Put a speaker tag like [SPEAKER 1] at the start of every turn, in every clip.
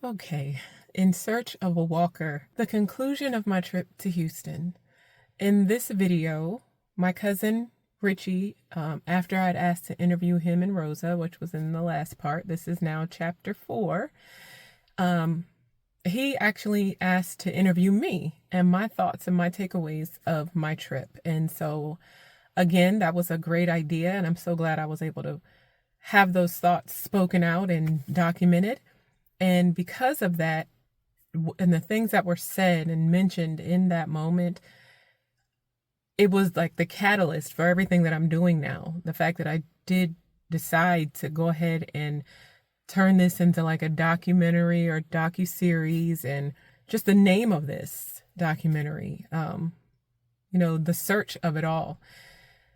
[SPEAKER 1] Okay, in search of a walker, the conclusion of my trip to Houston. In this video, my cousin Richie, after I'd asked to interview him and Rosa, which was in the last part, this is now chapter 4, he actually asked to interview me and my thoughts and my takeaways of my trip. And so, again, that was a great idea, and I'm so glad I was able to have those thoughts spoken out and documented. And because of that, and the things that were said and mentioned in that moment, it was like the catalyst for everything that I'm doing now. The fact that I did decide to go ahead and turn this into like a documentary or docu-series, and just the name of this documentary, the search of it all.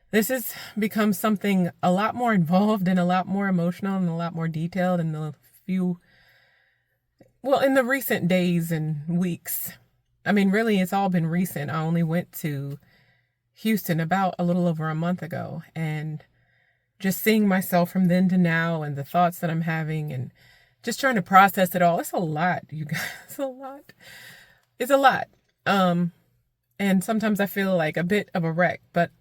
[SPEAKER 1] This has become something a lot more involved and a lot more emotional and a lot more detailed in the recent days and weeks. I mean, really, it's all been recent. I only went to Houston about a little over a month ago, and just seeing myself from then to now and the thoughts that I'm having and just trying to process it all. It's a lot, you guys. It's a lot. It's a lot. And sometimes I feel like a bit of a wreck, but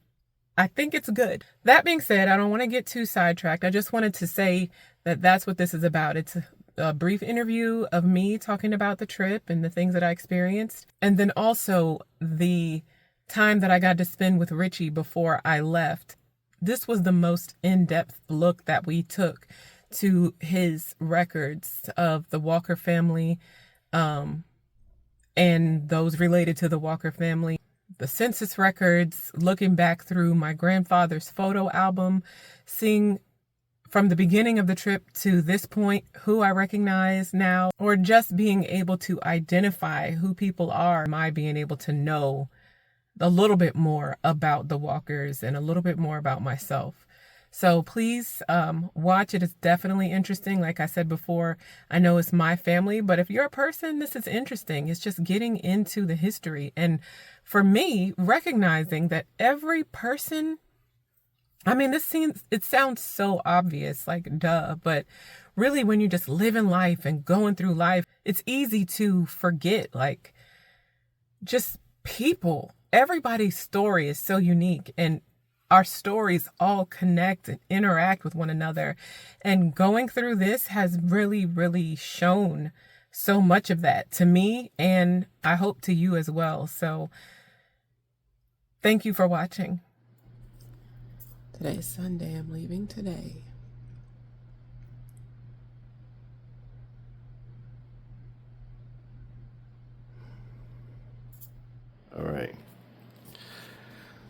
[SPEAKER 1] I think it's good. That being said, I don't want to get too sidetracked. I just wanted to say that that's what this is about. It's a brief interview of me talking about the trip and the things that I experienced. And then also the time that I got to spend with Richie before I left. This was the most in-depth look that we took to his records of the Walker family, and those related to the Walker family. The census records, looking back through my grandfather's photo album, seeing from the beginning of the trip to this point who I recognize now, or just being able to identify who people are, my being able to know a little bit more about the Walkers and a little bit more about myself. So please watch it. It's definitely interesting. Like I said before, I know it's my family, but if you're a person, this is interesting. It's just getting into the history. And for me, recognizing that every person, I mean, it sounds so obvious, like duh, but really when you're just living life and going through life, it's easy to forget, like, just people. Everybody's story is so unique, and our stories all connect and interact with one another. And going through this has really, really shown so much of that to me, and I hope to you as well. So thank you for watching. Today is Sunday. I'm leaving today.
[SPEAKER 2] All right.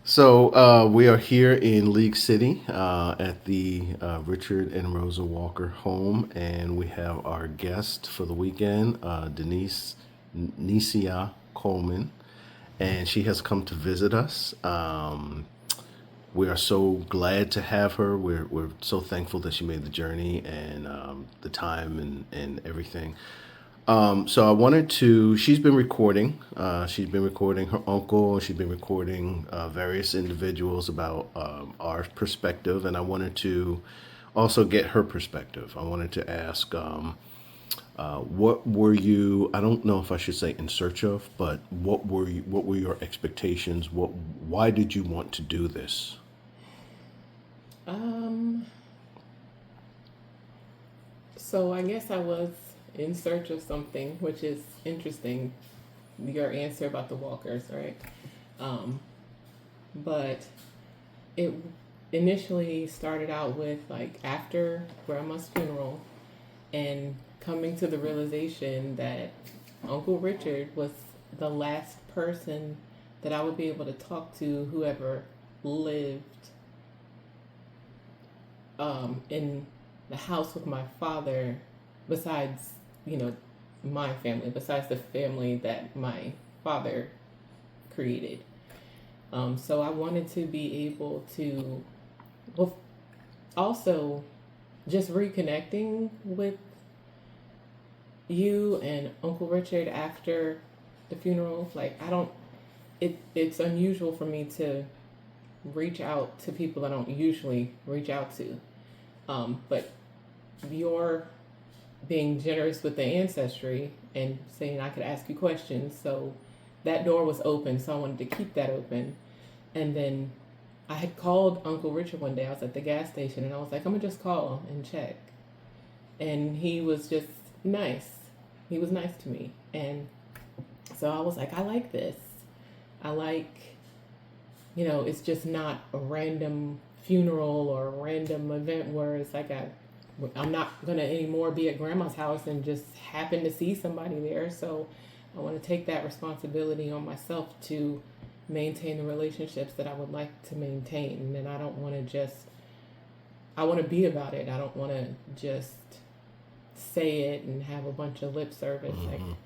[SPEAKER 2] So we are here in League City at the Richard and Rosa Walker home, and we have our guest for the weekend, Denise Nisia Coleman, and she has come to visit us. We are so glad to have her. We're so thankful that she made the journey and the time and everything. So I wanted to. She's been recording. She's been recording her uncle. She's been recording various individuals about our perspective, and I wanted to also get her perspective. I wanted to ask, what were you? I don't know if I should say in search of, but what were you? What were your expectations? Why did you want to do this?
[SPEAKER 1] So I guess I was in search of something, which is interesting. Your answer about the Walkers, right? But it initially started out with like after grandma's funeral and coming to the realization that Uncle Richard was the last person that I would be able to talk to who ever lived in the house with my father, besides, my family, besides the family that my father created. So I wanted to be able to, well, also just reconnecting with you and Uncle Richard after the funeral. Like, it's unusual for me to reach out to people I don't usually reach out to. But your being generous with the ancestry and saying I could ask you questions. So that door was open, so I wanted to keep that open. And then I had called Uncle Richard one day. I was at the gas station and I was like, I'm gonna just call and check. And he was just nice. He was nice to me. And so I was like, I like this. I like, it's just not a random funeral or a random event where it's like I'm not going to anymore be at grandma's house and just happen to see somebody there. So I want to take that responsibility on myself to maintain the relationships that I would like to maintain. And I don't want to I want to be about it. I don't want to just say it and have a bunch of lip service.
[SPEAKER 2] Mm-hmm.
[SPEAKER 1] Like,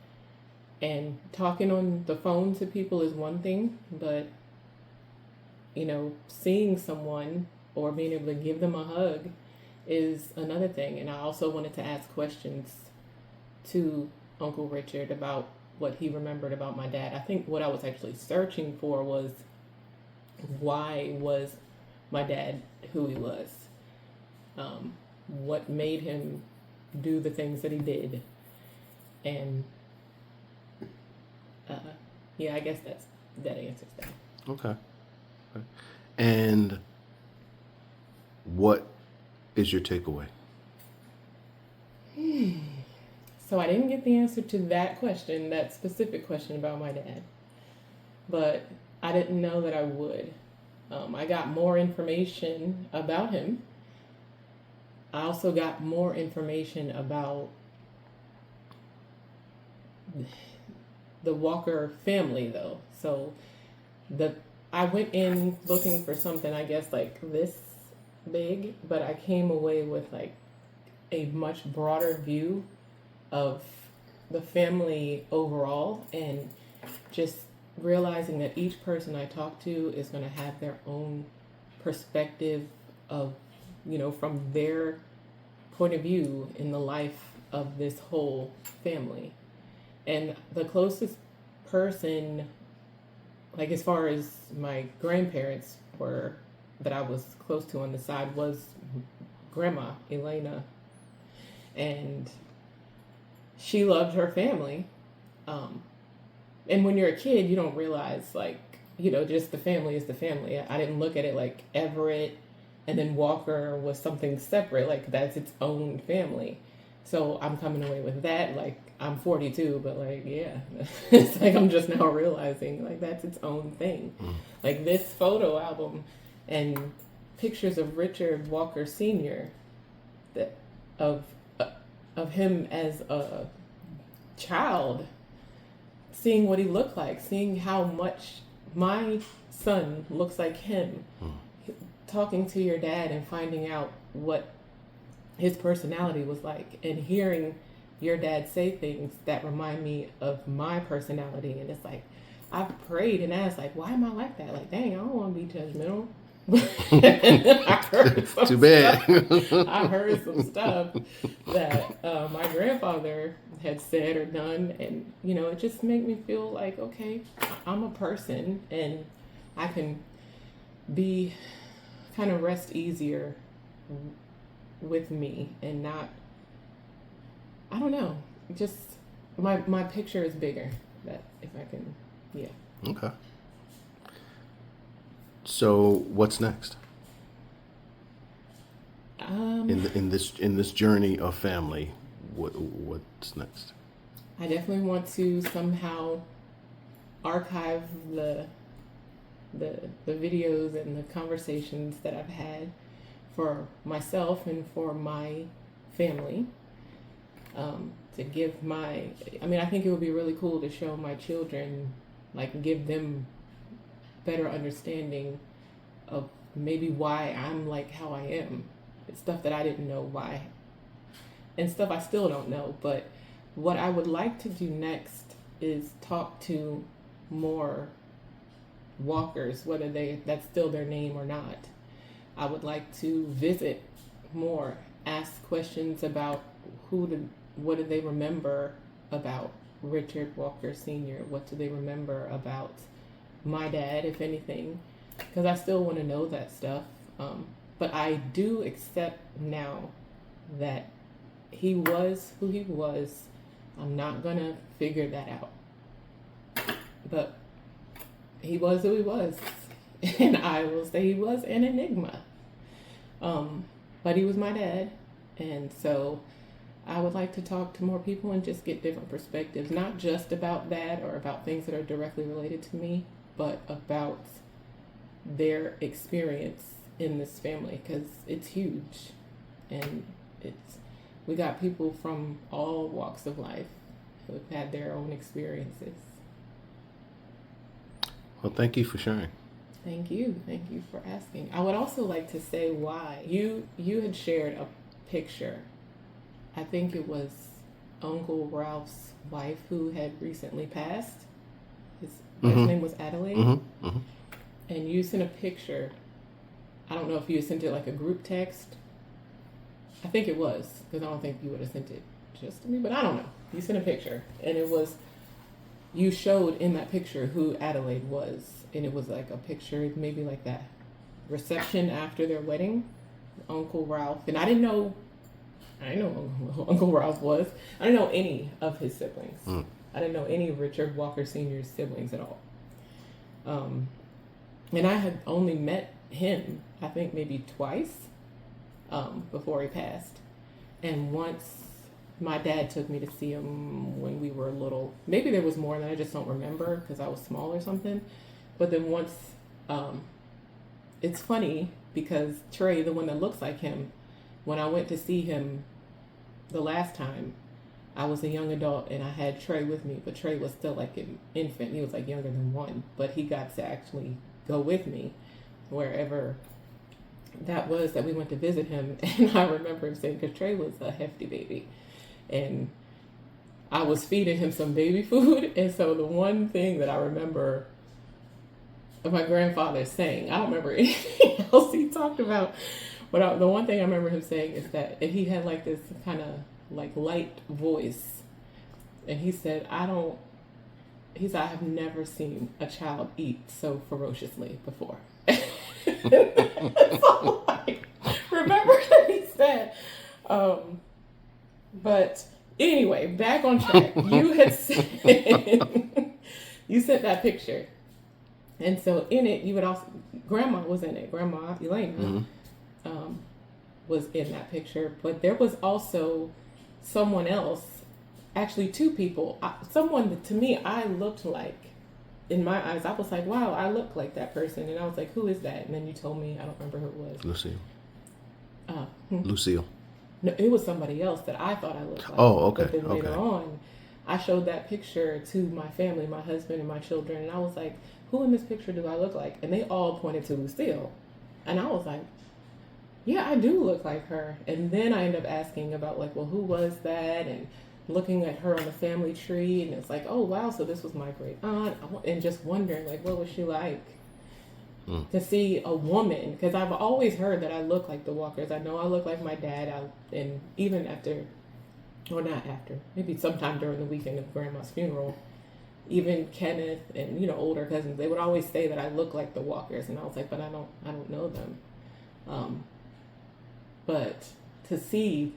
[SPEAKER 1] and talking on the phone to people is one thing, but seeing someone or being able to give them a hug is another thing. And I also wanted to ask questions to Uncle Richard about what he remembered about my dad. I think what I was actually searching for was, why was my dad who he was? What made him do the things that he did? And I guess that answers that.
[SPEAKER 2] Okay. And what is your takeaway?
[SPEAKER 1] So I didn't get the answer to that question, that specific question about my dad, but I didn't know that I would. I got more information about him. I also got more information about the Walker family, though. So I went in looking for something, I guess, like this big, but I came away with like a much broader view of the family overall, and just realizing that each person I talk to is going to have their own perspective of, from their point of view in the life of this whole family. And the closest person, like as far as my grandparents were, that I was close to on the side, was Grandma Elena. And she loved her family. And when you're a kid, you don't realize, like, just the family is the family. I didn't look at it like Everett and then Walker was something separate, like that's its own family. So I'm coming away with that, like, I'm 42, but like, yeah, it's like I'm just now realizing, like, that's its own thing. Like this photo album and pictures of Richard Walker Sr., that of him as a child, seeing what he looked like, seeing how much my son looks like him, talking to your dad and finding out what his personality was like, and hearing your dad say things that remind me of my personality. And it's like, I've prayed and asked, like, why am I like that? Like, dang, I don't want to be judgmental.
[SPEAKER 2] Too bad.
[SPEAKER 1] I heard some stuff that my grandfather had said or done, and it just made me feel like, okay, I'm a person, and I can be kind of rest easier with me and not, I don't know, just my picture is bigger, that if I can, yeah.
[SPEAKER 2] Okay. So what's next? In this journey of family, what's next?
[SPEAKER 1] I definitely want to somehow archive the videos and the conversations that I've had for myself and for my family. To give I think it would be really cool to show my children, like, give them better understanding of maybe why I'm like how I am. It's stuff that I didn't know why, and stuff I still don't know. But what I would like to do next is talk to more Walkers, whether that's still their name or not. I would like to visit more, ask questions about what do they remember about Richard Walker Sr.? What do they remember about my dad, if anything? Because I still want to know that stuff. But I do accept now that he was who he was. I'm not gonna figure that out. But he was who he was. And I will say he was an enigma. But he was my dad. And so I would like to talk to more people and just get different perspectives, not just about that or about things that are directly related to me, but about their experience in this family, because it's huge. And we got people from all walks of life who have had their own experiences.
[SPEAKER 2] Well, thank you for sharing.
[SPEAKER 1] Thank you for asking. I would also like to say why you had shared a picture. I think it was Uncle Ralph's wife who had recently passed. His name was Adelaide. And you sent a picture. I don't know if you sent it like a group text. I think it was, because I don't think you would have sent it just to me, but I don't know. You sent a picture, and you showed in that picture who Adelaide was, and it was like a picture, maybe like that reception after their wedding, Uncle Ralph, and I didn't know who Uncle Ralph was. I didn't know any of his siblings. I didn't know any of Richard Walker Sr.'s siblings at all. And I had only met him, I think maybe twice, before he passed. And once my dad took me to see him when we were little. Maybe there was more and I just don't remember because I was small or something. But then once, it's funny because Trey, the one that looks like him, when I went to see him the last time, I was a young adult and I had Trey with me, but Trey was still like an infant. He was like younger than 1, but he got to actually go with me wherever that was that we went to visit him. And I remember him saying, because Trey was a hefty baby, and I was feeding him some baby food. And so the one thing that I remember of my grandfather saying, I don't remember anything else he talked about, but the one thing I remember him saying is that he had like this kind of like light voice, and he said, I have never seen a child eat so ferociously before. That's all I remember that he said. But anyway, back on track. You had said you sent that picture, and so in it you would also Grandma was in it. Grandma Elena was in that picture, but there was also someone else. Actually, 2 people. Someone that to me I looked like. In my eyes, I was like, wow, I look like that person. And I was like, who is that? And then you told me, I don't remember who it was.
[SPEAKER 2] Lucille. Lucille.
[SPEAKER 1] No, it was somebody else that I thought I looked like.
[SPEAKER 2] Oh, okay.
[SPEAKER 1] But then later on, I showed that picture to my family, my husband and my children. And I was like, who in this picture do I look like? And they all pointed to Lucille. And I was like, yeah, I do look like her. And then I ended up asking about like, well, who was that? And looking at her on the family tree, and it's like, oh wow, so this was my great aunt, and just wondering like, what was she like to see a woman, because I've always heard that I look like the Walkers. I know I look like my dad, and even after, or not after, maybe sometime during the weekend of Grandma's funeral, even Kenneth and older cousins, they would always say that I look like the Walkers, and I was like, but I don't know them. But to see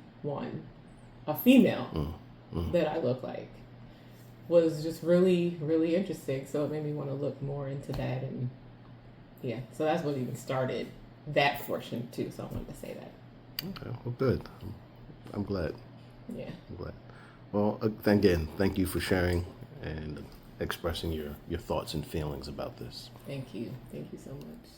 [SPEAKER 1] a female that I look like was just really, really interesting. So it made me want to look more into that. And yeah, so that's what even started that portion too. So I wanted to say that.
[SPEAKER 2] Okay, well, good. I'm glad.
[SPEAKER 1] Yeah.
[SPEAKER 2] I'm glad. Well, again, thank you for sharing and expressing your thoughts and feelings about this.
[SPEAKER 1] Thank you. Thank you so much.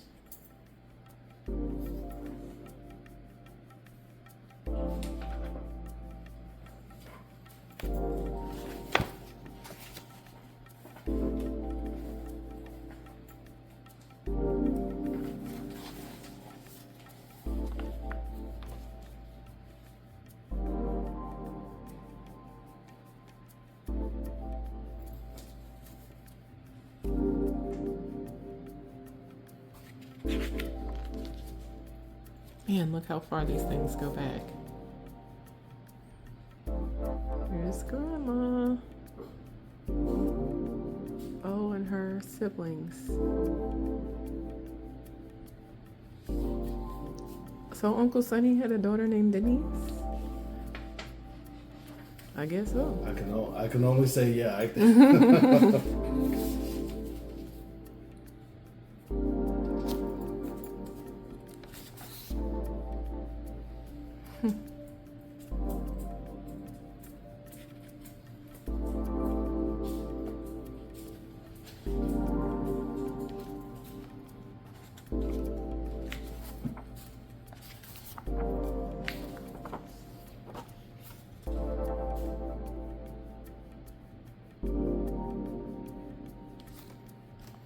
[SPEAKER 1] Man, look how far these things go back. Here's Grandma. Oh, and her siblings. So Uncle Sonny had a daughter named Denise? I guess so.
[SPEAKER 2] I can only say yeah.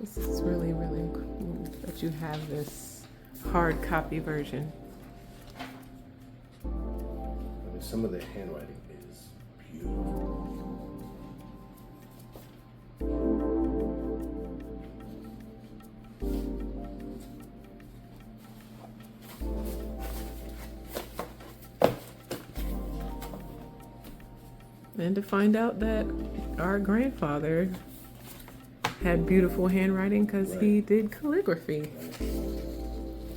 [SPEAKER 1] This is really, really cool that you have this hard copy version.
[SPEAKER 2] I mean, some of the handwriting is beautiful.
[SPEAKER 1] And to find out that our grandfather had beautiful handwriting because he did calligraphy.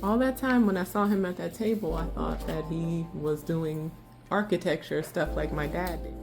[SPEAKER 1] All that time when I saw him at that table, I thought that he was doing architecture stuff like my dad did.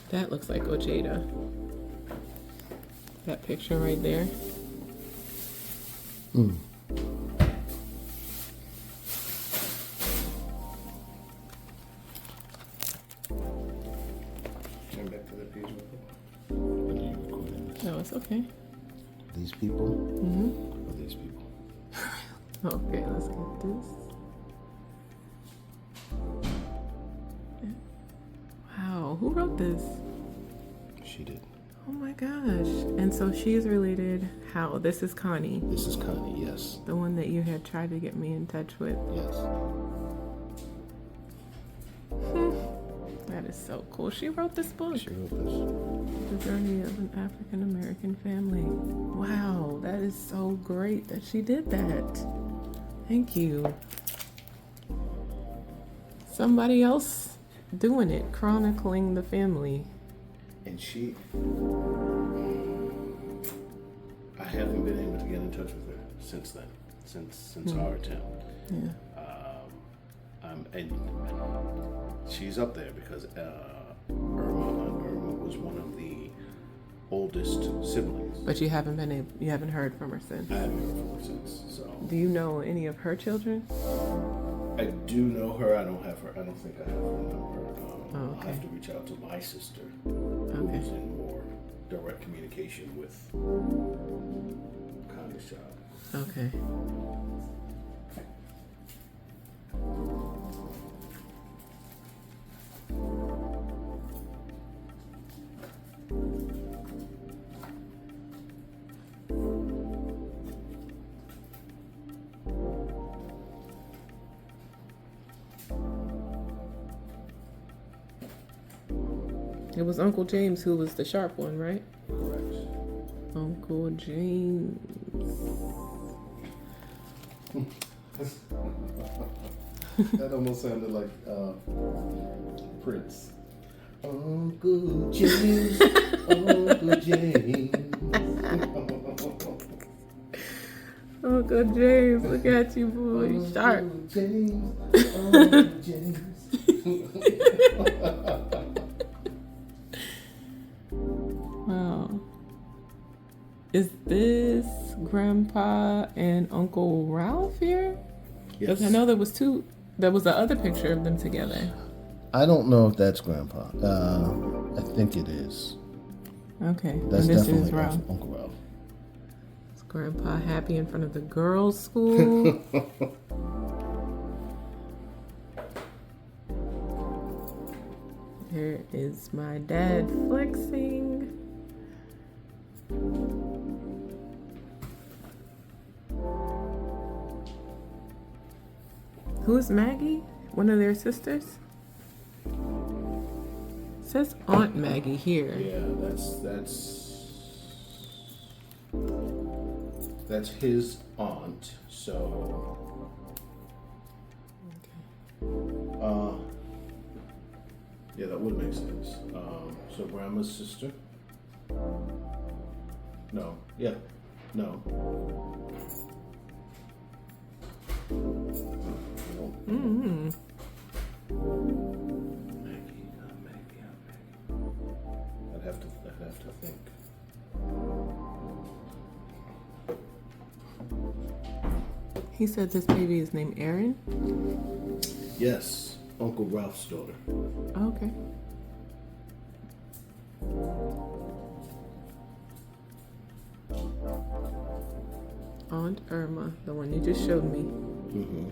[SPEAKER 1] That looks like Ojeda. That picture right there.
[SPEAKER 2] Turn back to the page. What are you recording this?
[SPEAKER 1] No, it's okay.
[SPEAKER 2] These people?
[SPEAKER 1] Mm-hmm.
[SPEAKER 2] Or these people?
[SPEAKER 1] Okay, let's get this. Wow, who wrote this?
[SPEAKER 2] She did.
[SPEAKER 1] Oh my gosh. And so she's related how? This is Connie.
[SPEAKER 2] This is Connie, yes.
[SPEAKER 1] The one that you had tried to get me in touch with.
[SPEAKER 2] Yes.
[SPEAKER 1] That is so cool. She wrote this book.
[SPEAKER 2] She wrote this.
[SPEAKER 1] The Journey of an African American Family. Wow, that is so great that she did that. Thank you. Somebody else doing it, chronicling the family.
[SPEAKER 2] And she, I haven't been able to get in touch with her since then, since our attempt.
[SPEAKER 1] Yeah.
[SPEAKER 2] And she's up there because Irma was one of the oldest siblings.
[SPEAKER 1] But you haven't heard from her since.
[SPEAKER 2] I haven't heard from her since. So.
[SPEAKER 1] Do you know any of her children?
[SPEAKER 2] I do know her. I don't have her. I don't think I have her number. I'll
[SPEAKER 1] okay.
[SPEAKER 2] have to reach out to my sister,
[SPEAKER 1] Okay.
[SPEAKER 2] who's in more direct communication with Connie's child.
[SPEAKER 1] Okay. It was Uncle James who was the sharp one, right?
[SPEAKER 2] Correct.
[SPEAKER 1] Uncle James.
[SPEAKER 2] That almost sounded like Prince. Uncle James, Uncle James.
[SPEAKER 1] Uncle James, look at you, boy. Sharp.
[SPEAKER 2] Uncle James, Uncle James.
[SPEAKER 1] Wow. Is this Grandpa and Uncle Ralph here?
[SPEAKER 2] Yes.
[SPEAKER 1] Because I know there was the other picture of them together.
[SPEAKER 2] I don't know if that's Grandpa. I think it is.
[SPEAKER 1] Okay.
[SPEAKER 2] That's
[SPEAKER 1] and this
[SPEAKER 2] definitely
[SPEAKER 1] is Ralph.
[SPEAKER 2] Uncle Ralph.
[SPEAKER 1] Is Grandpa happy in front of the girls' school? Here is my dad flexing. Who's Maggie? One of their sisters? It says Aunt Maggie here.
[SPEAKER 2] Yeah, that's his aunt. So, yeah, that would make sense. So Grandma's sister. No. Yeah. No.
[SPEAKER 1] Mm-hmm.
[SPEAKER 2] Maggie. I'd have to think.
[SPEAKER 1] He said this baby is named Erin.
[SPEAKER 2] Yes, Uncle Ralph's daughter.
[SPEAKER 1] Okay. Aunt Irma, the one you just showed me.
[SPEAKER 2] Mm-hmm.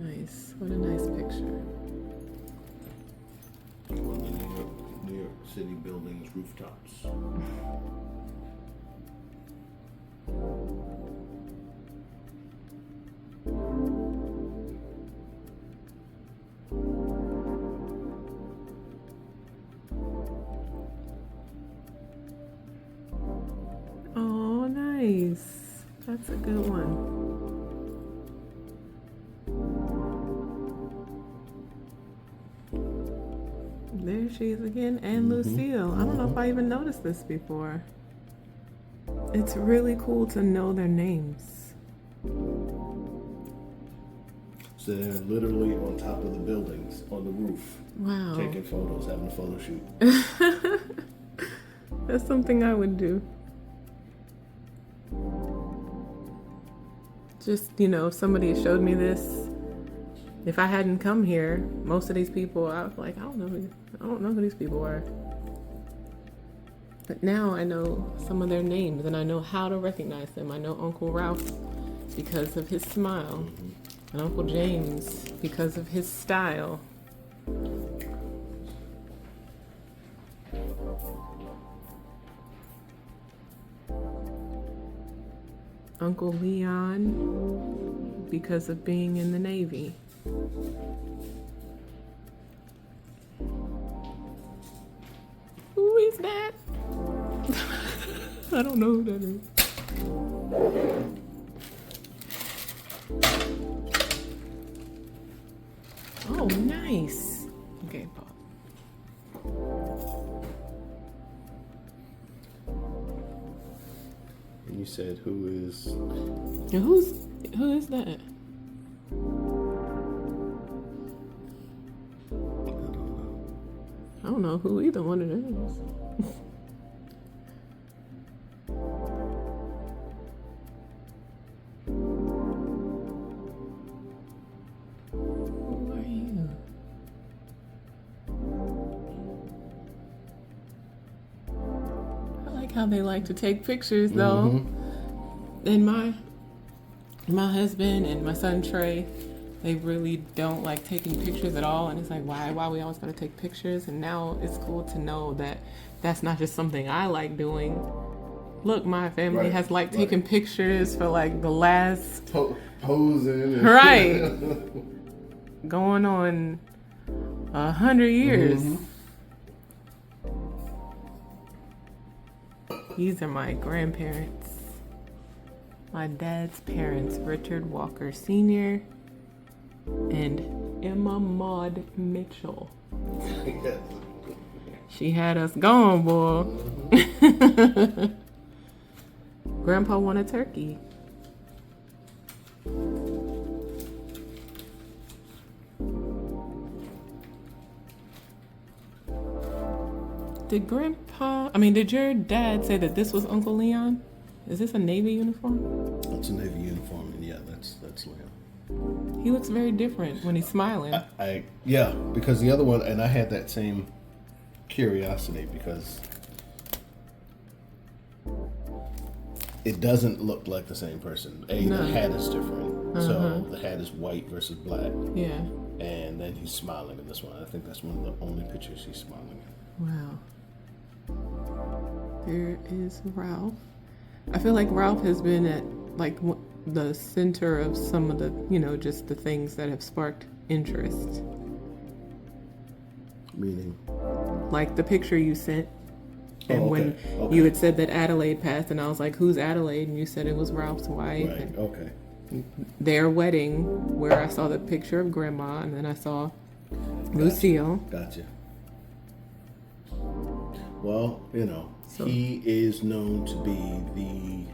[SPEAKER 1] Nice. What a nice picture.
[SPEAKER 2] One of the New York City buildings' rooftops.
[SPEAKER 1] Oh, nice. That's a good one. There she is again, and Lucille. I don't know if I even noticed this before. It's really cool to know their names.
[SPEAKER 2] So they're literally on top of the buildings, on the roof,
[SPEAKER 1] Wow.
[SPEAKER 2] taking photos, having a photo shoot.
[SPEAKER 1] That's something I would do. Just, if somebody had showed me this, if I hadn't come here, most of these people, I was like, I don't know who these people are. But now I know some of their names and I know how to recognize them. I know Uncle Ralph because of his smile, and Uncle James because of his style. Uncle Leon because of being in the Navy. Who is that? I don't know who that is. Oh, nice. Okay, Paul.
[SPEAKER 2] And you said who is?
[SPEAKER 1] Now who is that? I don't know who either one of them is. Who are you? I like how they like to take pictures though. And my husband and my son Trey, they really don't like taking pictures at all, and it's like, why we always gotta take pictures? And now it's cool to know that that's not just something I like doing. Look, my family has taken pictures for like the last
[SPEAKER 2] posing.
[SPEAKER 1] Right. Going on 100 years. These are my grandparents. My dad's parents, Richard Walker Sr. and Emma Maud Mitchell. She had us going, boy. Grandpa won a turkey. Did your dad say that this was Uncle Leon? Is this a Navy uniform?
[SPEAKER 2] It's a Navy uniform, and yeah, that's Leon.
[SPEAKER 1] He looks very different when he's smiling.
[SPEAKER 2] Yeah, because the other one, and I had that same curiosity because it doesn't look like the same person. The hat is different. So the hat is white versus black.
[SPEAKER 1] Yeah.
[SPEAKER 2] And then he's smiling in this one. I think that's one of the only pictures he's smiling in.
[SPEAKER 1] Wow. There is Ralph. I feel like Ralph has been at like the center of some of the, just the things that have sparked interest.
[SPEAKER 2] Meaning?
[SPEAKER 1] Like the picture you sent. And when you had said that Adelaide passed, and I was like, who's Adelaide? And you said it was Ralph's wife.
[SPEAKER 2] Right, okay.
[SPEAKER 1] Their wedding, where I saw the picture of Grandma, and then I saw Lucille.
[SPEAKER 2] Gotcha. Well, he is known to be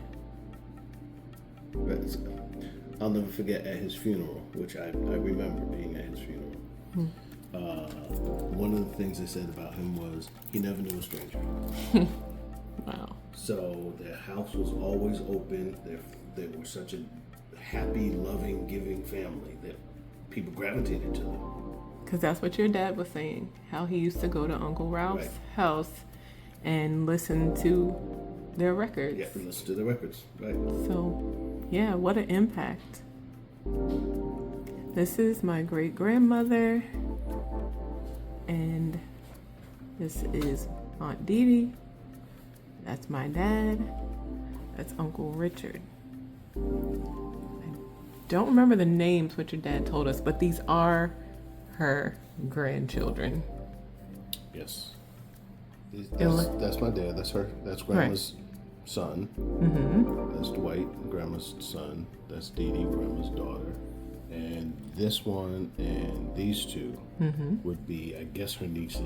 [SPEAKER 2] I'll never forget at his funeral, which I remember being at his funeral. One of the things they said about him was he never knew a stranger.
[SPEAKER 1] Wow.
[SPEAKER 2] So their house was always open. They were such a happy, loving, giving family that people gravitated to them.
[SPEAKER 1] Because that's what your dad was saying, how he used to go to Uncle Ralph's house and listen to their records.
[SPEAKER 2] Yeah, listen to the records, right.
[SPEAKER 1] So, yeah, what an impact. This is my great-grandmother, and this is Aunt Dee Dee. That's my dad. That's Uncle Richard. I don't remember the names what your dad told us, but these are her grandchildren.
[SPEAKER 2] Yes. That's my dad. That's her. That's Grandma's son. Mm-hmm. That's Dwight, Grandma's son. That's Dee Dee, Grandma's daughter. And this one and these two would be, I guess, her nieces.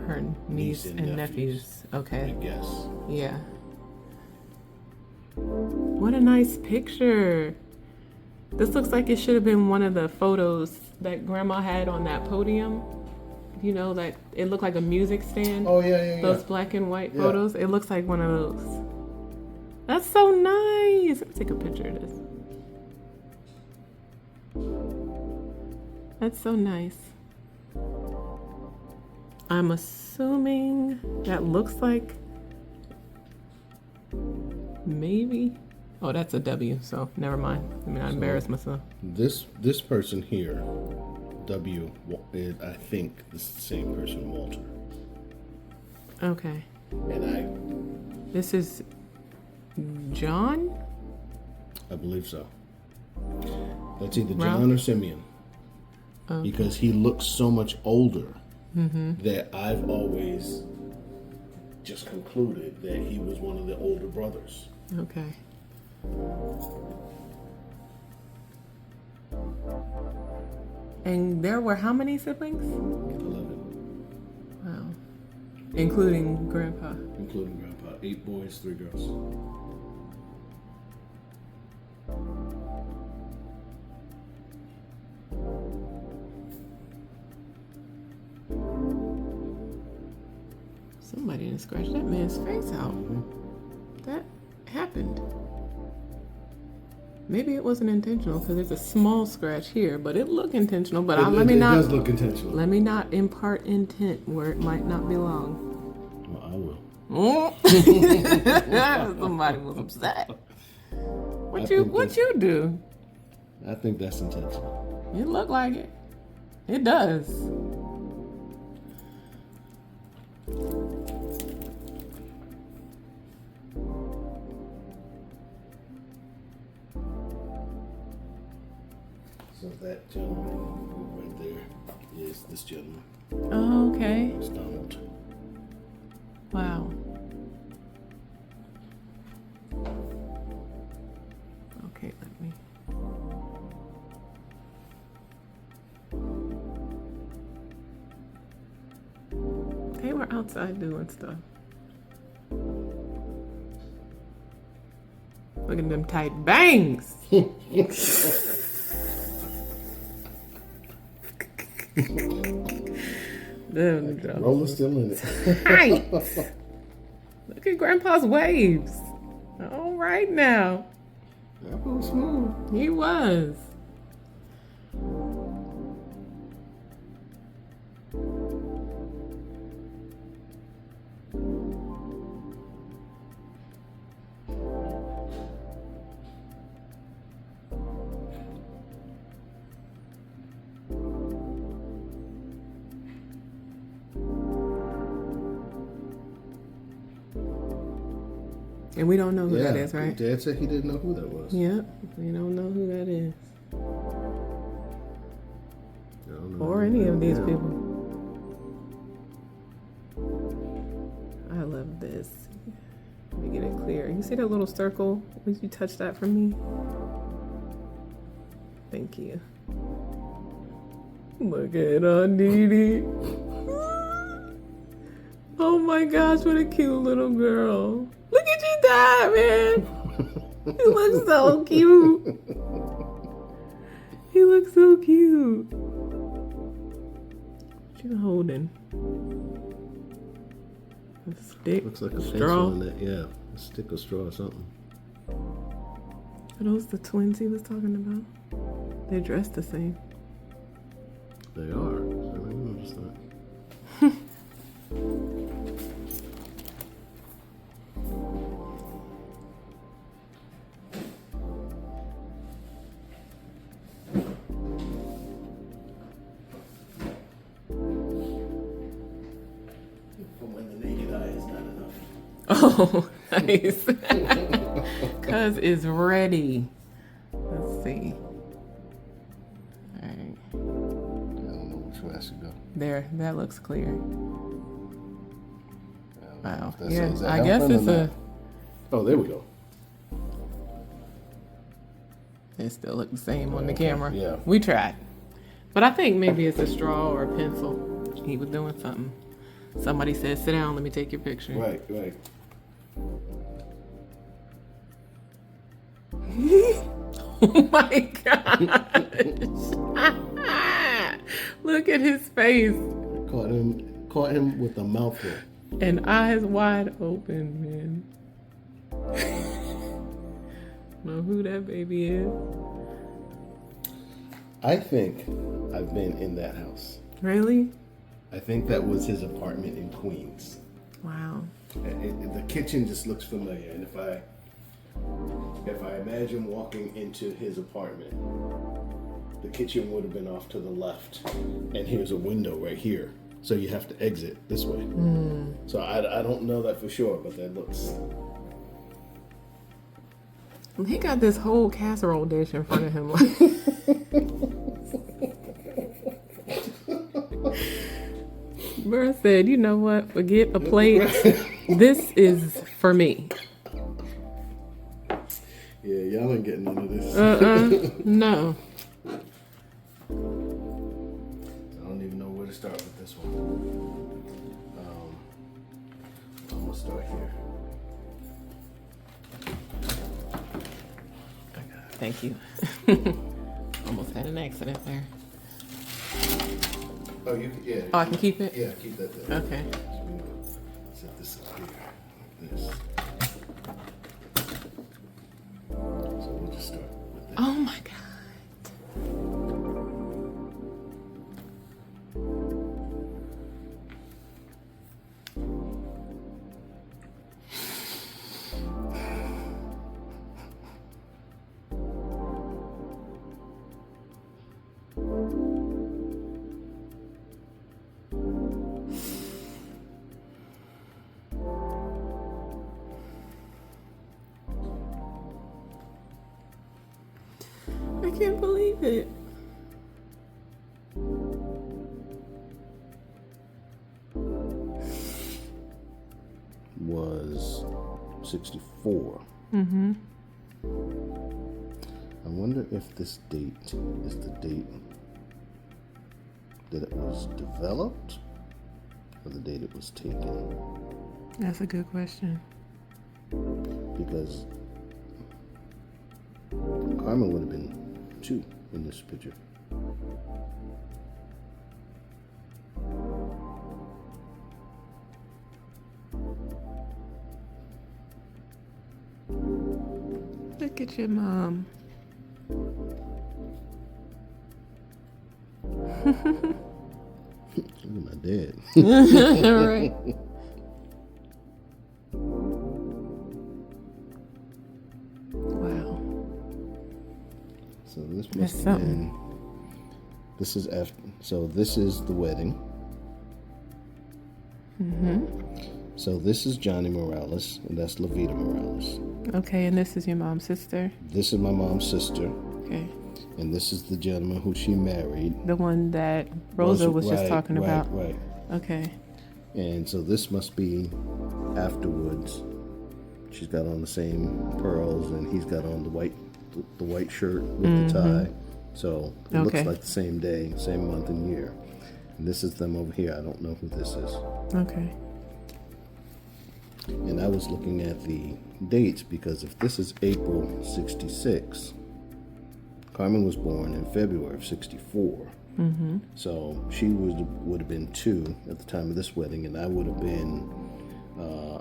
[SPEAKER 1] Her niece and nephews. Okay.
[SPEAKER 2] I guess.
[SPEAKER 1] Yeah. What a nice picture. This looks like it should have been one of the photos that Grandma had on that podium. That it looked like a music stand.
[SPEAKER 2] Oh, yeah.
[SPEAKER 1] Those black and white photos. It looks like one of those. That's so nice. Let me take a picture of this. That's so nice. I'm assuming that looks like maybe. Oh, that's a W, so never mind. I embarrassed myself.
[SPEAKER 2] This person here, W, I think this is the same person, Walter.
[SPEAKER 1] Okay.
[SPEAKER 2] And
[SPEAKER 1] This is John?
[SPEAKER 2] I believe so. That's either John or Simeon. Okay. Because he looks so much older that I've always just concluded that he was one of the older brothers.
[SPEAKER 1] Okay. And there were how many siblings?
[SPEAKER 2] 11.
[SPEAKER 1] Wow. Including Grandpa.
[SPEAKER 2] 8 boys, 3 girls.
[SPEAKER 1] Somebody didn't scratch that man's face out. That happened. Maybe it wasn't intentional because there's a small scratch here, but it looked intentional. But
[SPEAKER 2] it does look intentional.
[SPEAKER 1] Let me not impart intent where it might not belong.
[SPEAKER 2] Well, I will.
[SPEAKER 1] Somebody was upset. What you do?
[SPEAKER 2] I think that's intentional.
[SPEAKER 1] It looked like it. It does.
[SPEAKER 2] So that gentleman right there is this gentleman.
[SPEAKER 1] Oh, okay.
[SPEAKER 2] It's Donald.
[SPEAKER 1] Wow. Okay, let me. They were outside doing stuff. Look at them tight bangs.
[SPEAKER 2] Roller's still in it.
[SPEAKER 1] Tight. Look at Grandpa's waves. All right now.
[SPEAKER 2] That was smooth.
[SPEAKER 1] He was. And we don't know who that is, right?
[SPEAKER 2] Dad said he didn't know who that was.
[SPEAKER 1] Yep, we don't know who that is. Or any of these people. I love this. Let me get it clear. You see that little circle? Would you touch that for me? Thank you. Look at Dee. Oh my gosh, what a cute little girl. Look at you die, man. He looks so cute. He looks so cute. What you holding? A stick?
[SPEAKER 2] Looks like a
[SPEAKER 1] straw.
[SPEAKER 2] pencil in that. Yeah, a stick or straw or something.
[SPEAKER 1] Are those the twins he was talking about? They dress the same.
[SPEAKER 2] They are. So I noticed that.
[SPEAKER 1] Oh, nice. Cuz is ready. Let's see. All right.
[SPEAKER 2] I don't know which way I should go.
[SPEAKER 1] There, that looks clear. Wow.
[SPEAKER 2] That's
[SPEAKER 1] Yeah,
[SPEAKER 2] is that
[SPEAKER 1] I guess
[SPEAKER 2] helping
[SPEAKER 1] it's
[SPEAKER 2] or
[SPEAKER 1] a.
[SPEAKER 2] not? Oh, there we go.
[SPEAKER 1] It still looks the same on the camera.
[SPEAKER 2] Yeah.
[SPEAKER 1] We tried. But I think maybe it's a straw or a pencil. He was doing something. Somebody said, sit down, let me take your picture.
[SPEAKER 2] Right, right.
[SPEAKER 1] Oh my gosh. Look at his face.
[SPEAKER 2] Caught him with a mouthful.
[SPEAKER 1] And eyes wide open, man. Know who that baby is?
[SPEAKER 2] I think I've been in that house.
[SPEAKER 1] Really?
[SPEAKER 2] I think that was his apartment in Queens.
[SPEAKER 1] Wow.
[SPEAKER 2] The kitchen just looks familiar, and if I imagine walking into his apartment, the kitchen would have been off to the left, and here's a window right here, so you have to exit this way. So I don't know that for sure, but that looks.
[SPEAKER 1] He got this whole casserole dish in front of him. Bruh said, you know what? Forget a plate. This is for me.
[SPEAKER 2] Yeah, y'all ain't getting none of this.
[SPEAKER 1] No.
[SPEAKER 2] I don't even know where to start with this one. I'm gonna start here.
[SPEAKER 1] Thank you. Almost had an accident there.
[SPEAKER 2] Oh, you can, yeah.
[SPEAKER 1] Oh, I can keep it?
[SPEAKER 2] Yeah, keep that there.
[SPEAKER 1] Okay.
[SPEAKER 2] Set this up here, like this. So we'll just start with that.
[SPEAKER 1] Oh my God. I can't believe it.
[SPEAKER 2] Was 64.
[SPEAKER 1] Mm-hmm.
[SPEAKER 2] I wonder if this date is the date that it was developed or the date it was taken.
[SPEAKER 1] That's a good question.
[SPEAKER 2] Because Carmen would have been 2 in this picture.
[SPEAKER 1] Look at your mom.
[SPEAKER 2] Look at my dad.
[SPEAKER 1] All right. Wow.
[SPEAKER 2] So this
[SPEAKER 1] That's
[SPEAKER 2] must have
[SPEAKER 1] something.
[SPEAKER 2] been. This is after. So this is the wedding. So this is Johnny Morales, and that's Levita Morales.
[SPEAKER 1] Okay, and this is your mom's sister.
[SPEAKER 2] This is my mom's sister,
[SPEAKER 1] Okay.
[SPEAKER 2] and this is the gentleman who she married.
[SPEAKER 1] The one that Rosa was just talking about.
[SPEAKER 2] Right.
[SPEAKER 1] Okay.
[SPEAKER 2] And so this must be afterwards. She's got on the same pearls, and he's got on the white shirt with the tie. So it looks like the same day, same month and year. And this is them over here. I don't know who this is.
[SPEAKER 1] Okay.
[SPEAKER 2] And I was looking at the dates because if this is April 66, Carmen was born in February of 64. So she would have been 2 at the time of this wedding, and I would have been,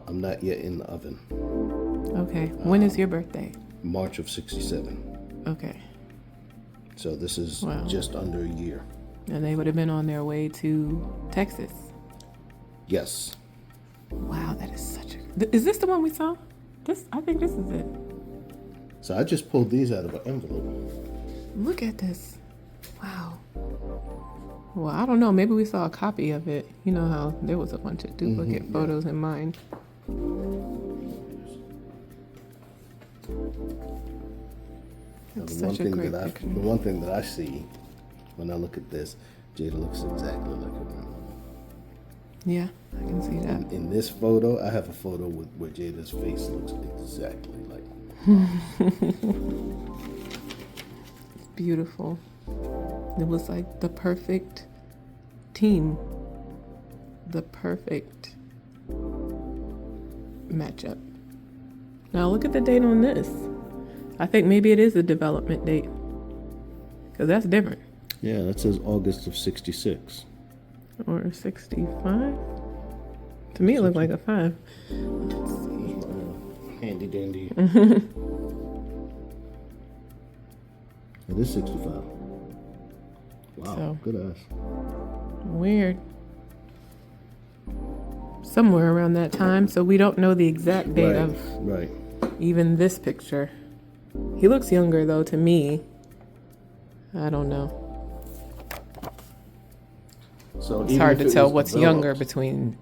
[SPEAKER 2] I'm not yet in the oven.
[SPEAKER 1] Okay. When is your birthday?
[SPEAKER 2] March of 67.
[SPEAKER 1] Okay.
[SPEAKER 2] So this is
[SPEAKER 1] Wow.
[SPEAKER 2] just under a year.
[SPEAKER 1] And they would have been on their way to Texas.
[SPEAKER 2] Yes.
[SPEAKER 1] Wow, that is such a... Is this the one we saw? I think this is it.
[SPEAKER 2] So I just pulled these out of an envelope.
[SPEAKER 1] Look at this. Wow. Well, I don't know. Maybe we saw a copy of it. You know how there was a bunch of duplicate photos in mine.
[SPEAKER 2] Now,
[SPEAKER 1] That's such a great picture.
[SPEAKER 2] The one thing that I see when I look at this, Jada looks exactly like her grandmother.
[SPEAKER 1] Yeah, I can see that.
[SPEAKER 2] In this photo, I have a photo where Jada's face looks exactly like
[SPEAKER 1] It's beautiful. It was like the perfect team. The perfect matchup. Now look at the date on this. I think maybe it is a development date. Because that's different.
[SPEAKER 2] Yeah, that says August of 66.
[SPEAKER 1] Or 65. To me, it looked like a 5. Let's see.
[SPEAKER 2] Handy dandy. It is 65. Wow,
[SPEAKER 1] So-
[SPEAKER 2] good ass.
[SPEAKER 1] Weird. Somewhere around that time. So we don't know the exact date of
[SPEAKER 2] Right.
[SPEAKER 1] even this picture. He looks younger, though, to me. I don't know.
[SPEAKER 2] So
[SPEAKER 1] It's hard to tell what's younger between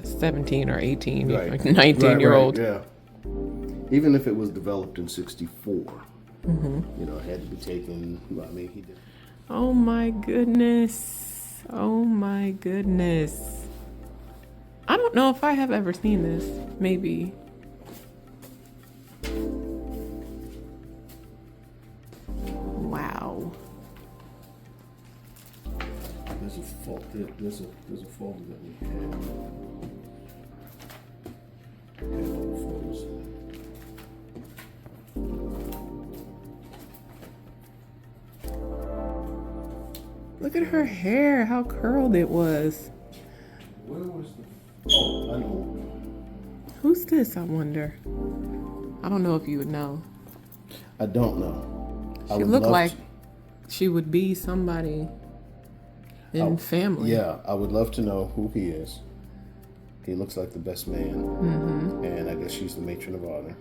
[SPEAKER 1] 17 or 18 or 19-year-old.
[SPEAKER 2] Yeah. Even if it was developed in 64, you know, it had to be taken. Well, I mean, he did.
[SPEAKER 1] Oh my goodness. Oh my goodness. I don't know if I have ever seen this. Maybe. Wow.
[SPEAKER 2] There's a fault. There's a folder that we had. Had all the photos in
[SPEAKER 1] Look at her hair, how curled it was.
[SPEAKER 2] Where was the? Oh, I know.
[SPEAKER 1] Who's this, I wonder? I don't know if you would know.
[SPEAKER 2] I don't know. I
[SPEAKER 1] She
[SPEAKER 2] would
[SPEAKER 1] looked
[SPEAKER 2] love
[SPEAKER 1] like
[SPEAKER 2] to-
[SPEAKER 1] she would be somebody in family.
[SPEAKER 2] Yeah, I would love to know who he is. He looks like the best man, and I guess she's the matron of honor.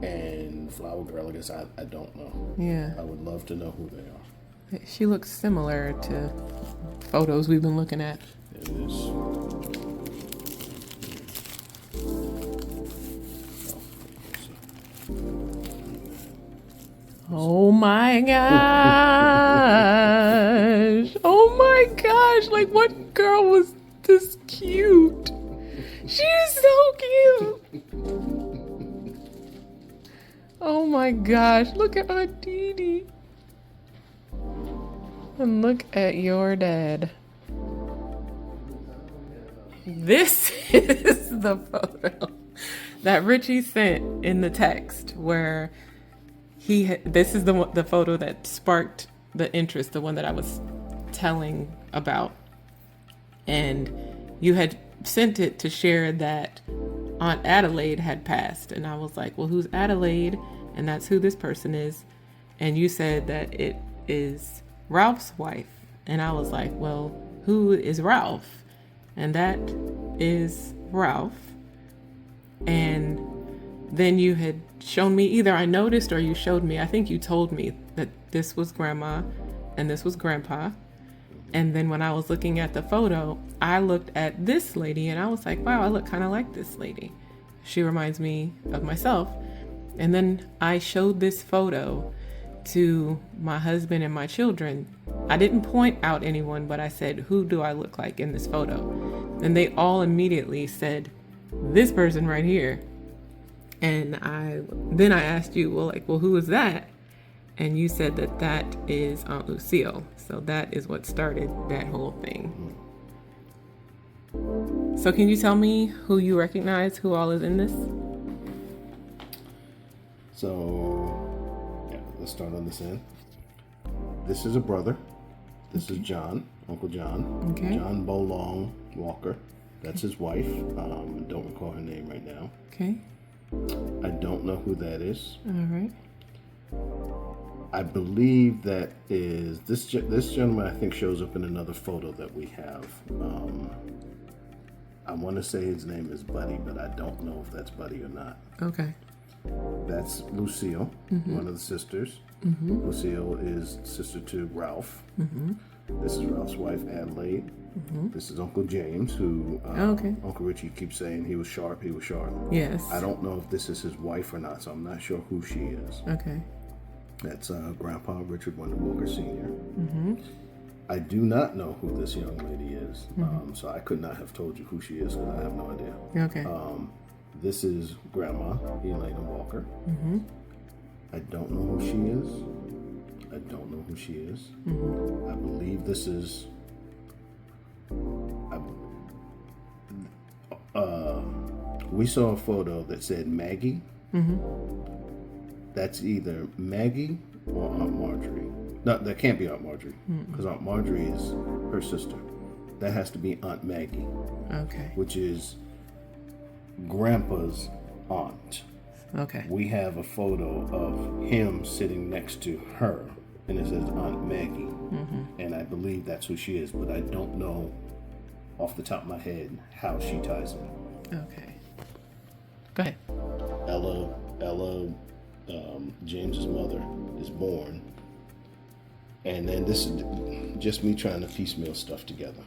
[SPEAKER 2] And Flower Girl, I guess I don't know.
[SPEAKER 1] Yeah.
[SPEAKER 2] I would love to know who they are.
[SPEAKER 1] She looks similar to photos we've been looking at.
[SPEAKER 2] It is.
[SPEAKER 1] Oh my gosh. Oh my gosh. Like, what girl was this cute? She's so cute. Oh my gosh. Look at Aunt Dee Dee. And look at your dad. This is the photo that Richie sent in the text where this is the photo that sparked the interest, the one that I was telling about. And you had sent it to share that Aunt Adelaide had passed. And I was like, well, who's Adelaide? And that's who this person is. And you said that it is Ralph's wife. And I was like, well, who is Ralph? And that is Ralph. And then you had shown me, either I noticed or you showed me, I think you told me that this was Grandma and this was Grandpa. And then when I was looking at the photo, I looked at this lady and I was like, wow, I look kind of like this lady. She reminds me of myself. And then I showed this photo to my husband and my children. I didn't point out anyone, but I said, who do I look like in this photo? And they all immediately said, this person right here. And then I asked you, well, who is that? And you said that is Aunt Lucille. So that is what started that whole thing. So can you tell me who you recognize, who all is in this?
[SPEAKER 2] So, yeah, let's start on this end. This is a brother. This is John, Uncle John.
[SPEAKER 1] Okay.
[SPEAKER 2] John Bolong Walker. That's his wife. I don't recall her name right now.
[SPEAKER 1] Okay.
[SPEAKER 2] I don't know who that is.
[SPEAKER 1] All right.
[SPEAKER 2] I believe that is this gentleman. I think shows up in another photo that we have. I want to say his name is Buddy, but I don't know if that's Buddy or not.
[SPEAKER 1] Okay.
[SPEAKER 2] That's Lucille, one of the sisters. Lucille is sister to Ralph. This is Ralph's wife, Adelaide. This is Uncle James, who Uncle Richie keeps saying he was sharp. He was sharp.
[SPEAKER 1] Yes.
[SPEAKER 2] I don't know if this is his wife or not, so I'm not sure who she is.
[SPEAKER 1] Okay.
[SPEAKER 2] That's Grandpa Richard Wendell Walker Sr. I do not know who this young lady is, so I could not have told you who she is because I have no idea.
[SPEAKER 1] Okay.
[SPEAKER 2] This is Grandma Elena Walker. I don't know who she is. I don't know who she is. I believe this is. We saw a photo that said Maggie. That's either Maggie or Aunt Marjorie. No, that can't be Aunt Marjorie because Aunt Marjorie is her sister. That has to be Aunt Maggie.
[SPEAKER 1] Okay.
[SPEAKER 2] Which is Grandpa's aunt.
[SPEAKER 1] Okay.
[SPEAKER 2] We have a photo of him sitting next to her, and it says Aunt Maggie. And I believe that's who she is, but I don't know off the top of my head how she ties in.
[SPEAKER 1] Okay. Go ahead.
[SPEAKER 2] Ella, James's mother, is born. And then this is just me trying to piecemeal stuff together.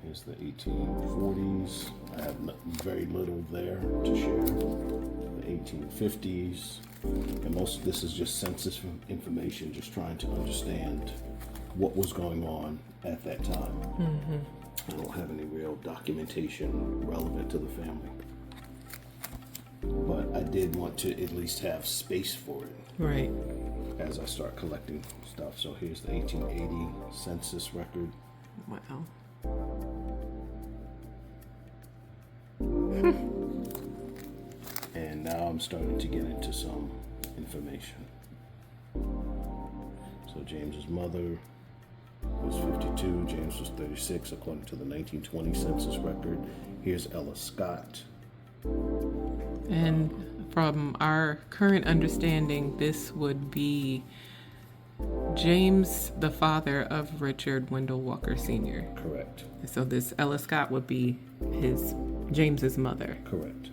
[SPEAKER 2] Here's the 1840s. I have very little there to share. The 1850s. And most of this is just census information, just trying to understand what was going on at that time. I don't have any real documentation relevant to the family. But I did want to at least have space for it.
[SPEAKER 1] Right.
[SPEAKER 2] As I start collecting stuff. So here's the 1880 census record.
[SPEAKER 1] Wow.
[SPEAKER 2] And now I'm starting to get into some information. So James's mother was 52, James was 36 according to the 1920 census record. Here's Ella Scott.
[SPEAKER 1] And from our current understanding, this would be James, the father of Richard Wendell Walker Sr.
[SPEAKER 2] Correct.
[SPEAKER 1] So this Ella Scott would be James's mother.
[SPEAKER 2] Correct.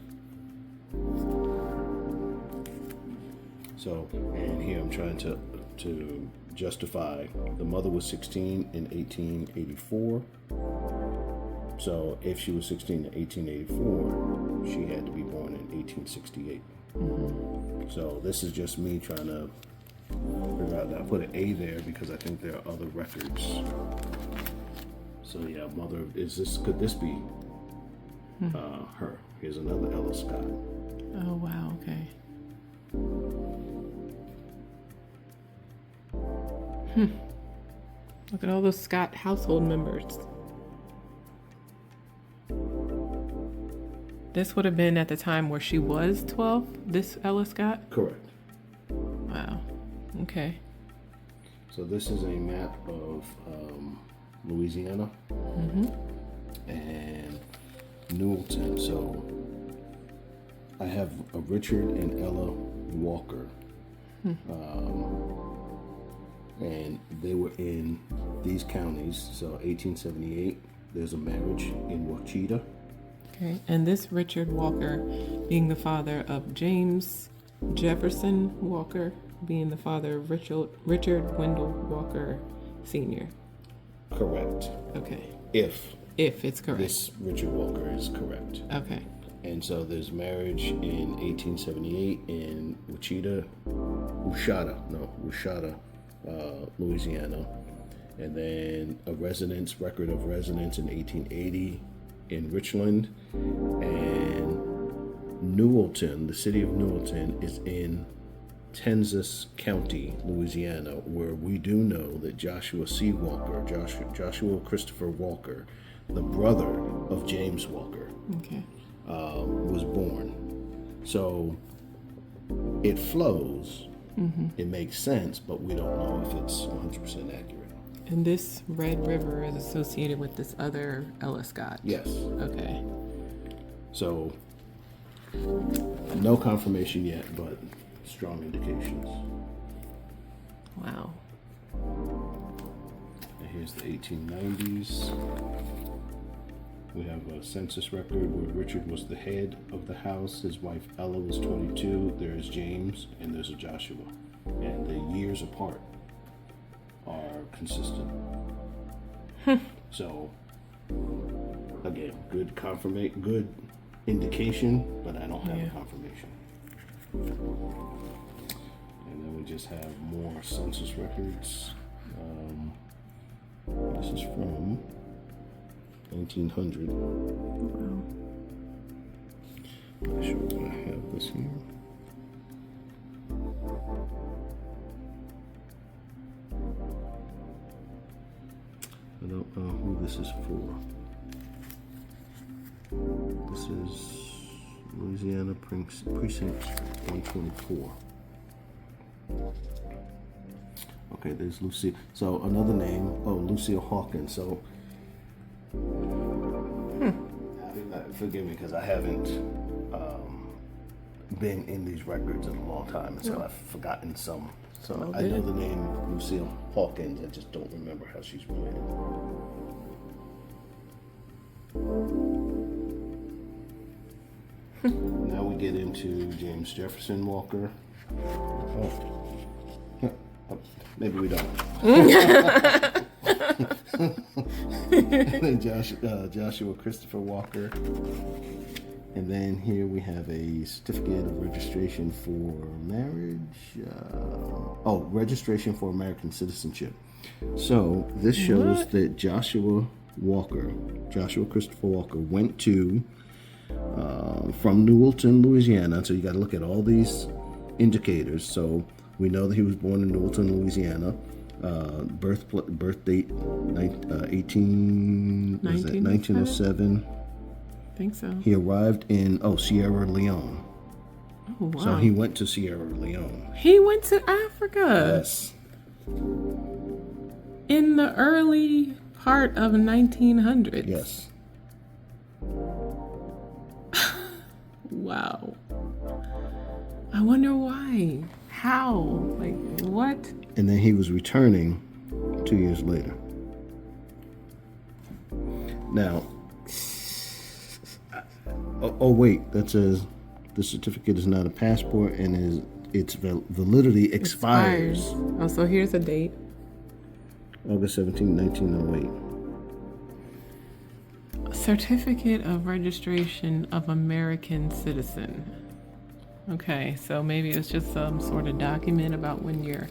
[SPEAKER 2] So, and here I'm trying to justify the mother was 16 in 1884. So if she was 16 in 1884, she had to be born in 1868. So this is just me trying to figure out that. I put an A there because I think there are other records. So yeah, mother, could this be her? Here's another Ella Scott.
[SPEAKER 1] Oh, wow, okay. Look at all those Scott household members. This would have been at the time where she was 12, this Ella Scott?
[SPEAKER 2] Correct.
[SPEAKER 1] Wow. Okay.
[SPEAKER 2] So this is a map of Louisiana, and Newellton. So I have a Richard and Ella Walker, and they were in these counties. So 1878, there's a marriage in Wachita.
[SPEAKER 1] Okay, and this Richard Walker being the father of James Jefferson Walker, being the father of Richard Wendell Walker Sr.
[SPEAKER 2] Correct.
[SPEAKER 1] Okay.
[SPEAKER 2] If
[SPEAKER 1] it's correct.
[SPEAKER 2] this Richard Walker is correct.
[SPEAKER 1] Okay.
[SPEAKER 2] And so there's marriage in 1878 in Waushata, Louisiana. And then a record of residence in 1880 in Richland. And Newellton, the city of Newellton, is in Tensas County, Louisiana, where we do know that Joshua C. Walker, Joshua Christopher Walker, the brother of James Walker, was born. So it flows, it makes sense, but we don't know if it's 100% accurate.
[SPEAKER 1] And this Red River is associated with this other Ella Scott?
[SPEAKER 2] Yes.
[SPEAKER 1] Okay.
[SPEAKER 2] So no confirmation yet, but strong indications.
[SPEAKER 1] Wow.
[SPEAKER 2] And here's the 1890s. We have a census record where Richard was the head of the house. His wife Ella was 22. There's James and there's a Joshua. And the years apart are consistent. So, again, good indication, but I don't have a confirmation. And then we just have more census records. This is from 1900.
[SPEAKER 1] Wow.
[SPEAKER 2] Not sure why I have this here. I don't know who this is for. This is Louisiana Precinct 124. Okay, there's Lucille. So another name, Lucille Hawkins. So forgive me because I haven't been in these records in a long time, and so I've forgotten some. So I know the name Lucille Hawkins. I just don't remember how she's related. Now we get into James Jefferson Walker. Maybe we don't. Joshua Christopher Walker. And then here we have a certificate of registration for marriage. Registration for American citizenship. So this shows that Joshua Christopher Walker went to from Newellton, Louisiana. So you got to look at all these indicators. So we know that he was born in Newellton, Louisiana. Birth date 1907.
[SPEAKER 1] I think so.
[SPEAKER 2] He arrived in Sierra Leone.
[SPEAKER 1] Oh wow!
[SPEAKER 2] So he went to Sierra Leone.
[SPEAKER 1] He went to Africa.
[SPEAKER 2] Yes.
[SPEAKER 1] In the early part of 1900s.
[SPEAKER 2] Yes.
[SPEAKER 1] Wow. I wonder why. How? Like what?
[SPEAKER 2] And then he was returning 2 years later. Now, wait, that says the certificate is not a passport and its validity expires.
[SPEAKER 1] Oh, so here's a date.
[SPEAKER 2] August 17, 1908.
[SPEAKER 1] Certificate of Registration of American Citizen. Okay, so maybe it's just some sort of document about when you're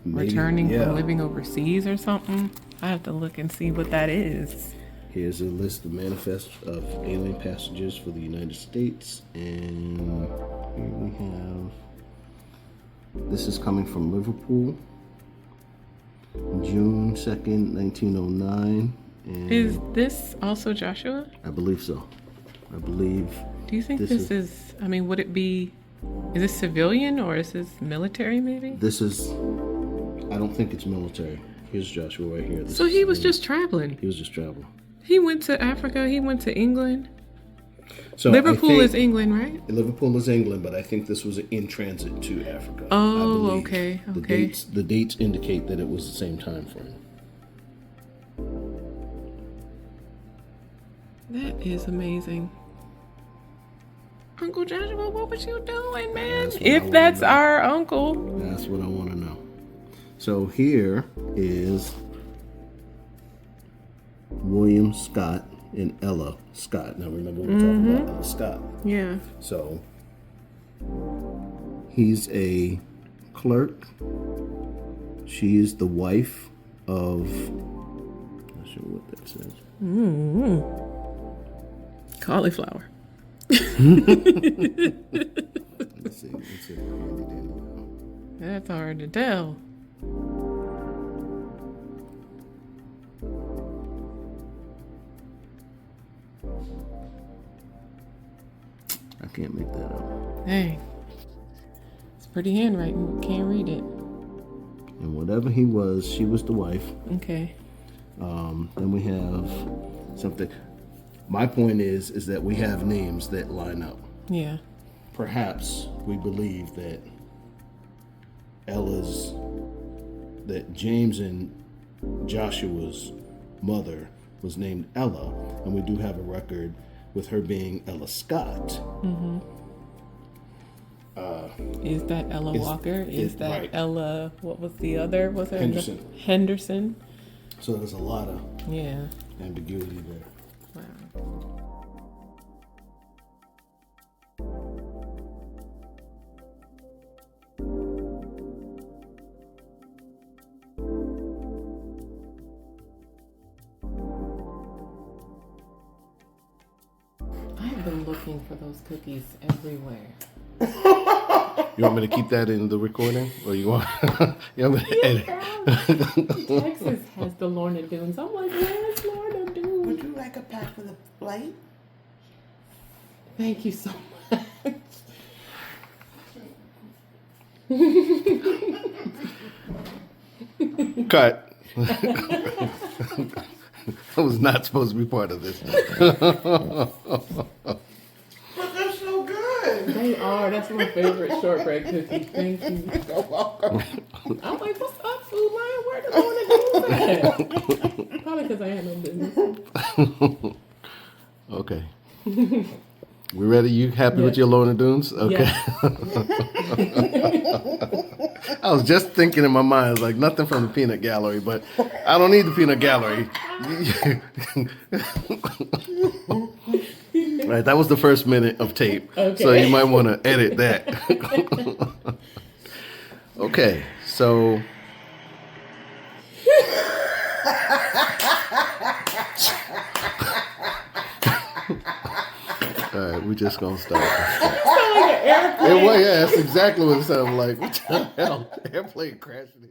[SPEAKER 1] returning from living overseas or something. I have to look and see what that is.
[SPEAKER 2] Here's a list of manifests of alien passages for the United States. And here we have, this is coming from Liverpool, June 2nd, 1909. And
[SPEAKER 1] is this also Joshua?
[SPEAKER 2] I believe so. Do
[SPEAKER 1] you think this is, would it be, is this civilian or is this military maybe?
[SPEAKER 2] This is, I don't think it's military. Here's Joshua right here.
[SPEAKER 1] So he was just traveling.
[SPEAKER 2] He was just traveling.
[SPEAKER 1] He went to Africa. He went to England.
[SPEAKER 2] So
[SPEAKER 1] Liverpool is England, right?
[SPEAKER 2] Liverpool is England, but I think this was in transit to Africa.
[SPEAKER 1] Oh,
[SPEAKER 2] I believe.
[SPEAKER 1] okay.
[SPEAKER 2] The dates indicate that it was the same time frame.
[SPEAKER 1] That is amazing. Uncle Joshua, what was you doing, man? If that's our uncle.
[SPEAKER 2] That's what I want to know. So here is William Scott and Ella Scott. Now remember we're talking about Ella Scott.
[SPEAKER 1] Yeah.
[SPEAKER 2] So he's a clerk. She is the wife of, I'm not sure what that says.
[SPEAKER 1] Cauliflower.
[SPEAKER 2] Let's see.
[SPEAKER 1] That's hard to tell.
[SPEAKER 2] I can't make that out.
[SPEAKER 1] Hey, it's pretty handwriting. Can't read it.
[SPEAKER 2] And whatever he was, she was the wife.
[SPEAKER 1] Okay.
[SPEAKER 2] Then we have something. My point is that we have names that line up.
[SPEAKER 1] Yeah.
[SPEAKER 2] Perhaps we believe that that James and Joshua's mother was named Ella, and we do have a record with her being Ella Scott.
[SPEAKER 1] Mm-hmm. Is that Ella Walker? Is that right. Ella? What was the other? Was her
[SPEAKER 2] Henderson?
[SPEAKER 1] Henderson.
[SPEAKER 2] So there's a lot of ambiguity there.
[SPEAKER 1] Wow. I've been looking for those cookies everywhere.
[SPEAKER 2] You want me to keep that in the recording, or you want me to edit?
[SPEAKER 1] Texas has the Lorna Dunes. I'm like, where's Lorna Dunes?
[SPEAKER 3] Would you like a pack for the plate?
[SPEAKER 1] Thank you so much.
[SPEAKER 2] Cut. I was not supposed to be part of this.
[SPEAKER 3] But they're so good.
[SPEAKER 1] They are. That's my favorite shortbread cookie. Thank you.
[SPEAKER 3] You're welcome.
[SPEAKER 1] I'm like, what's up, Food Lion? Where the Lorna Dunes at? Probably because I had no business.
[SPEAKER 2] Okay. We ready? You happy with your Lorna Dunes? Okay.
[SPEAKER 1] Yes.
[SPEAKER 2] I was just thinking in my mind, I was like, nothing from the peanut gallery, but I don't need the peanut gallery. Right, that was the first minute of tape.
[SPEAKER 1] Okay.
[SPEAKER 2] So you might want to edit that. Okay, so all right, we're just gonna start. Yeah, that's exactly what it sounded like. What the hell? Airplane crashing.